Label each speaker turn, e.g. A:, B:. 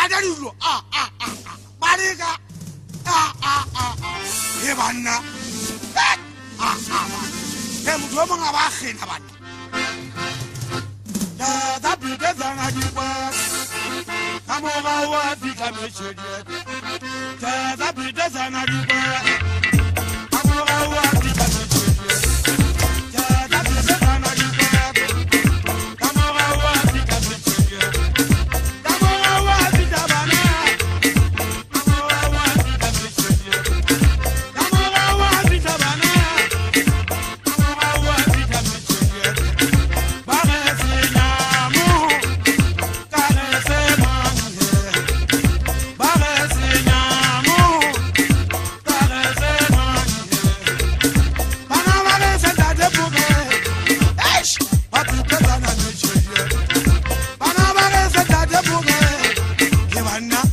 A: Madarulo, Mariga, Ivana, them woman of Achinaban. That be better than I do. Come over, what become a shade. That be better than I do. Come over, what become a shade. That be better than I do. Come over, what become a shade. Come over, what become a shade. Come over, what become a shade. Come over, what become a shade. Come over, what become a shade. Banana